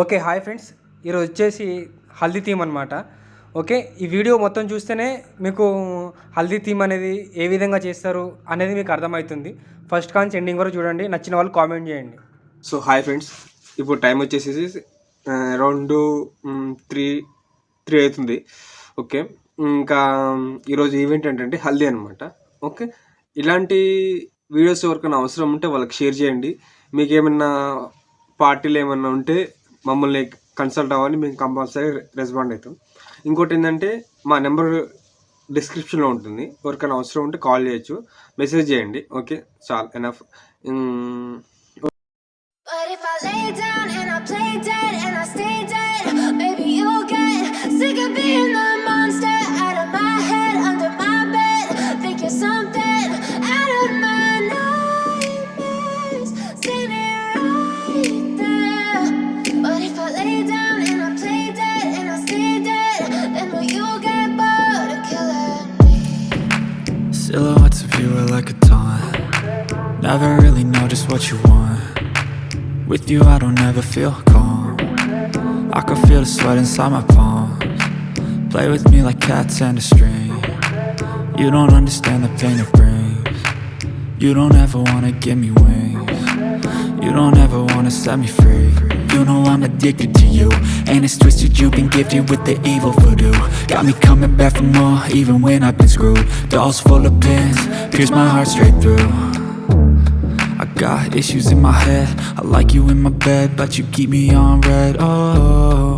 Okay. Hi friends. ఈరోజు వచ్చేసి haldi theme అనమాట. ఓకే. ఈ వీడియో మొత్తం చూస్తేనే మీకు హల్దీ థీమ్ అనేది ఏ విధంగా చేస్తారు అనేది మీకు అర్థమవుతుంది. ఫస్ట్ కాంచి ఎండింగ్ వరకు చూడండి. నచ్చిన వాళ్ళు కామెంట్ చేయండి. సో హాయ్ ఫ్రెండ్స్, ఇప్పుడు టైం వచ్చేసి అరౌండ్ 3 అవుతుంది. ఓకే. ఇంకా ఈరోజు ఈవెంట్ ఏంటంటే హల్దీ అనమాట. ఓకే. ఇలాంటి వీడియోస్ ఎవరికైనా అవసరం ఉంటే వాళ్ళకి షేర్ చేయండి. మీకు ఏమన్నా పార్టీలు ఏమన్నా ఉంటే మమ్మల్ని కన్సల్ట్ అవ్వాలి, మేము కంపల్సరీ రెస్పాండ్ అవుతాం. ఇంకోటి ఏంటంటే మా నెంబర్ డిస్క్రిప్షన్లో ఉంటుంది. ఎవరికైనా అవసరం ఉంటే కాల్ చేయొచ్చు, మెసేజ్ చేయండి. ఓకే, చాలు, enough. But if I lay down and I play dead and I stay dead, maybe you'll get sick of being the monster out of my head, under my bed. Think you're something out of my nightmares, standing right there. But if I lay down and I play dead and I stay dead, then will you get bored of killing me? Silhouettes of you are like a taunt. Never really know just what you want. With you I don't ever feel calm. I can feel the sweat inside my palms. Play with me like cats and a string. You don't understand the pain it brings. You don't ever wanna give me wings. You don't ever wanna set me free. You know I'm addicted to you, and it's twisted, you've been gifted with the evil voodoo. Got me coming back for more, even when I've been screwed. Dolls full of pins, pierce my heart straight through. I got issues in my head, I like you in my bed, but you keep me on red. Oh,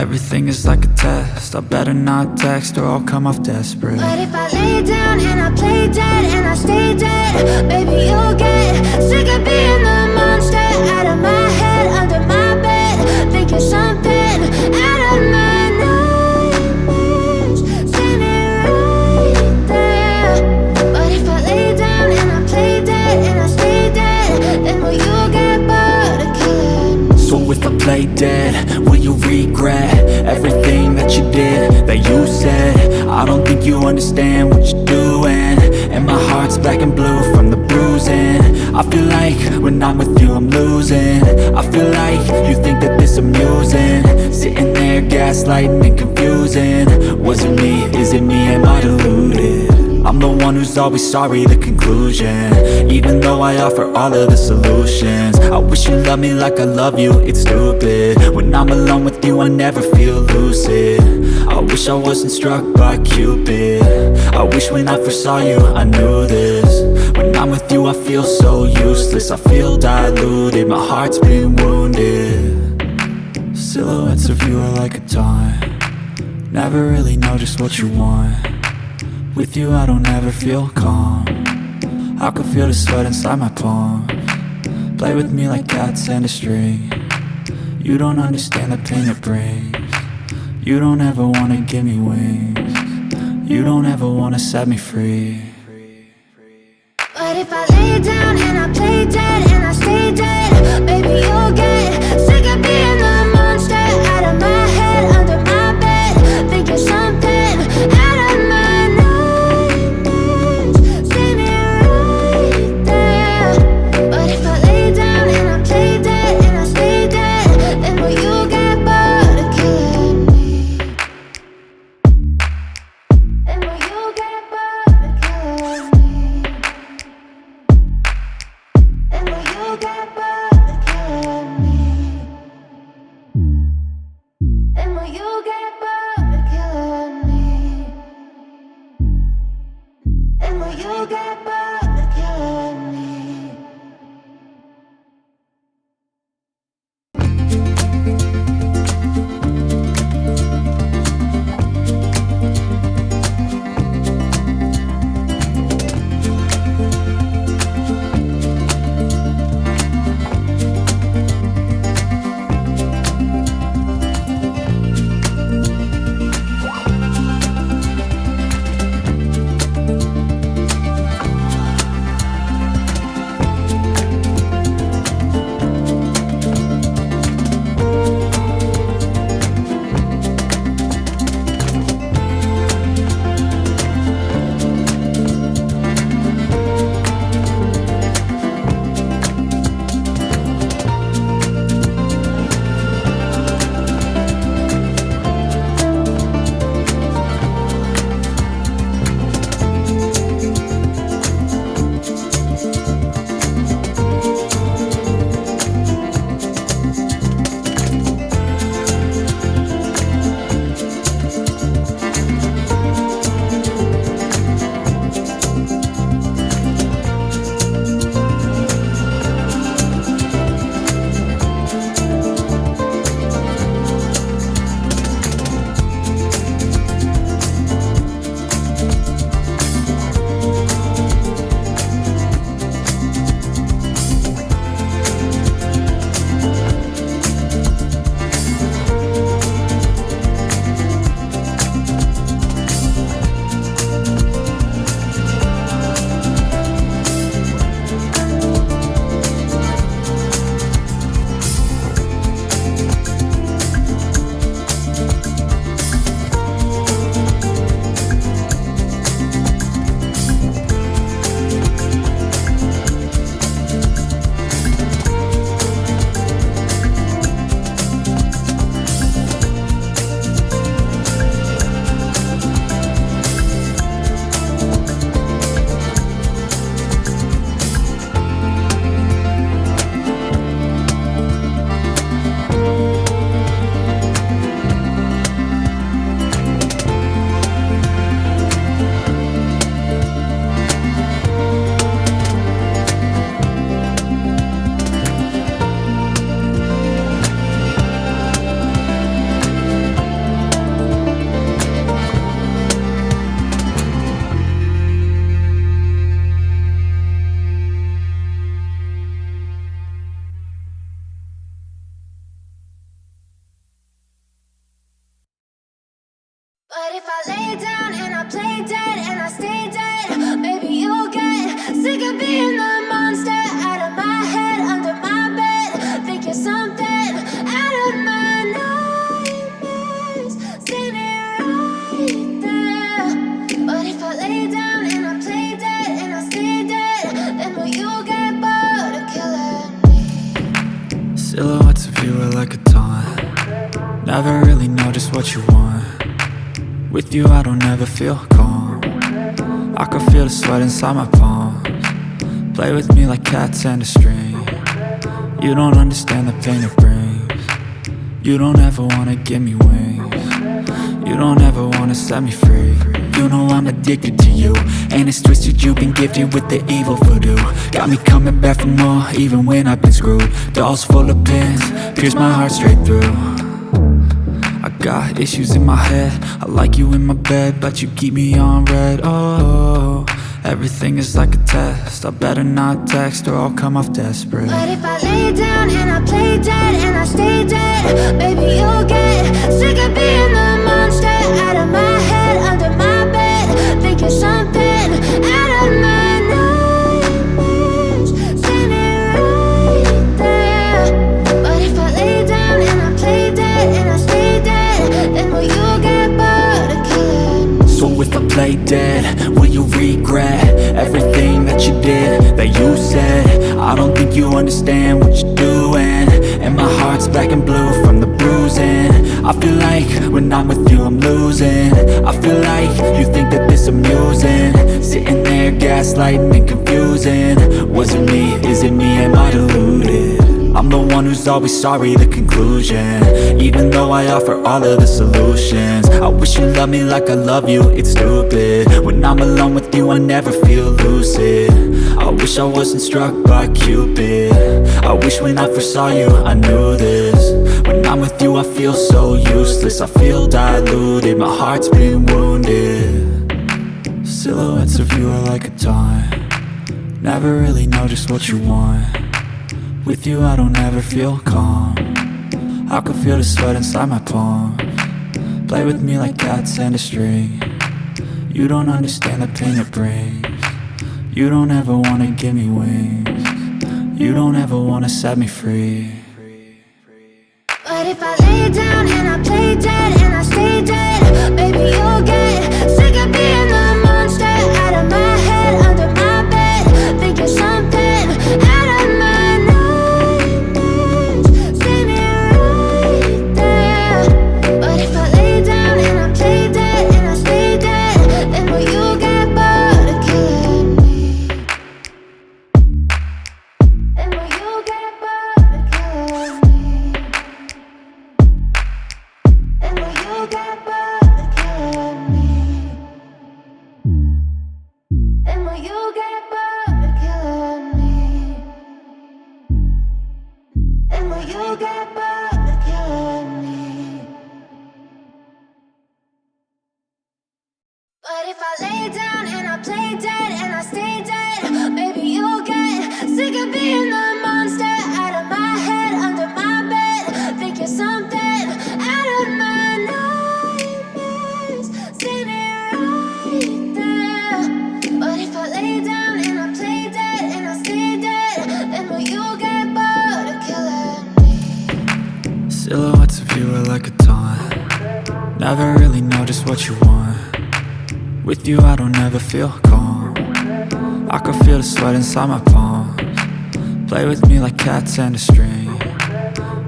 everything is like a test, I better not text or I'll come off desperate. But if I lay down and I play dead and I stay dead, maybe you'll get sick of being the monster out of my head, under my bed. Think you're something out of my nightmares, standing right there. But if I lay down and I play dead and I stay dead, then will you get bored of killing me? So if I play dead, will you regret everything that you did, that you said? I don't think you understand what you're doing, and my heart's black and blue from the bruising. I feel like when I'm with you I'm losing. I feel like you think that this amusing, sitting there gaslighting and confusing. Was it me? Is it me? Am I deluded? I'm the one who's always sorry, the conclusion, even though I offer all of the solutions. I wish you loved me like I love you, it's stupid. When I'm alone with you I never feel lucid. I wish I wasn't struck by Cupid. I wish when I first saw you I knew this. When I'm with you I feel so useless, I feel diluted, my heart's been wounded. Silhouettes of you are like a taunt. Never really know just what you want. With you I don't ever feel calm. I can feel the sweat inside my palms. Play with me like cats and a string. You don't understand the pain it brings. You don't ever wanna give me wings. You don't ever wanna set me free. But if I lay down and I play dead and I stay dead, maybe you'll get sick of being the monster out of my head, under my bed. Think you're something out of my nightmares, standing right there. But if I lay down and I play dead and I stay dead, then will you get bored of killing me? Then will you get bored of killing me? And will you get bored of killing me? But if I lay down and I play dead and I stay dead, maybe you'll get sick of being the monster out of my head, under my bed. Think you're something out of my nightmares, standing right there. But if I lay down and I play dead and I stay dead, then will you get bored of killing me? Silhouettes of you are like a taunt. Never really know just what you want. With you I don't ever feel calm. I can feel the sweat inside my palms. Play with me like cats and a string. You don't understand the pain it brings. You don't ever wanna give me wings. You don't ever wanna set me free. You know I'm addicted to you, and it's twisted, you've been gifted with the evil voodoo. Got me coming back for more, even when I've been screwed. Dolls full of pins, pierce my heart straight through. I got issues in my head, I like you in my bed, but you keep me on red. Oh, everything is like a test, I better not text or I'll come off desperate. But if I lay down and I play dead and I stay dead, baby you'll get sick of being the monster out of my head, under my bed. Think you're something out of my nightmares, standing right there. But if I lay down and I play dead and I stay dead, then will you get bored of killing me? So if I play dead, will you regret everything that you did, that you said? I don't think you understand what you're doing, and my heart's black and blue from the bruising. I feel like when I'm with you I'm losing. I feel like you think that this amusing, sitting there gaslighting and confusing. Was it me? Is it me? Am I deluded? I'm the one who's always sorry, the conclusion. Even though I offer all of the solutions, I wish you loved me like I love you, it's stupid. When I'm alone with you I never feel lucid. I wish I wasn't struck by Cupid. I wish when I first saw you I knew this. When I'm with you I feel so useless, I feel diluted, my heart's been wounded. Silhouettes of you are like a taunt. Never really know just what you want. With you I don't ever feel calm. I can feel the sweat inside my palms. Play with me like cats and a string. You don't understand the pain it brings. You don't ever wanna give me wings. You don't ever wanna set me free. But if I lay down and I play dead and I stay dead, baby you'll get sick of being the monster out of my head, under my bed. Think you're something out of my nightmares, standing right there. But if I lay down and I play dead and I stay dead, then will you get bored of killing me? Then will you get bored of killing me? And will you get bored of killing me? And will you get bored of killing me? And will you get bored of killing me? But if I lay down and I play dead and I stay dead, baby you'll get sick of being the monster out of my head, under my bed. Think you're something out of my nightmares, standing right there. But if I lay down and I play dead and I stay dead, then will you get bored of killing me? Silhouettes of you are like a taunt. Never really know just what you want. With you I don't ever feel calm. I can feel the sweat inside my palms. Play with me like cats and a string.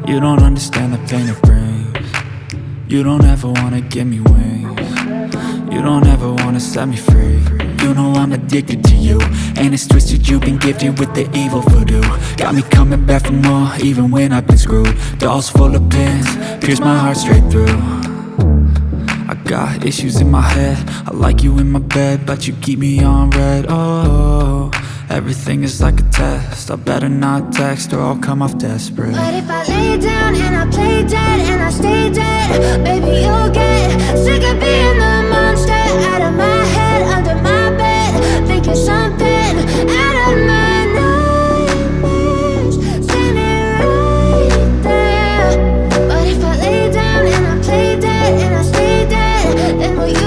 You don't understand the pain it brings. You don't ever wanna give me wings. You don't ever wanna set me free. You know I'm addicted to you, and it's twisted, you've been gifted with the evil voodoo. Got me coming back for more, even when I've been screwed. Dolls full of pins, pierce my heart straight through. I got issues in my head, I like you in my bed, but you keep me on red. Oh, everything is like a test, I better not text or I'll come off desperate. But if I lay down and I play dead and I stay dead, baby you'll get sick of being the monster out of my head, under my bed. Think you're something out of my nightmares, standing right there. But if I lay down and I play dead and I stay dead, then will you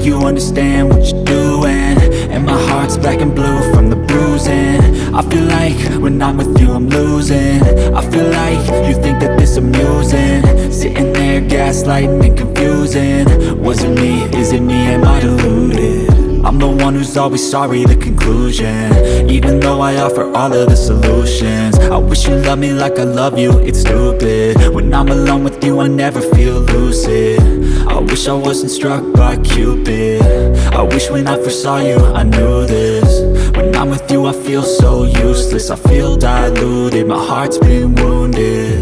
you understand what you're doing. And my heart's black and blue from the bruising. I feel like when I'm with you I'm losing. I feel like you think that this amusing. Sitting there gaslighting and confusing. Was it me? Is it me? Am I deluded? I'm the one who's always sorry, the conclusion. Even though I offer all of the solutions. I wish you loved me like I love you, it's stupid. When I'm alone with you I never feel lucid. I wish I wasn't struck by Cupid. I wish when I first saw you I knew this. When I'm with you I feel so useless. I feel diluted, my heart's been wounded.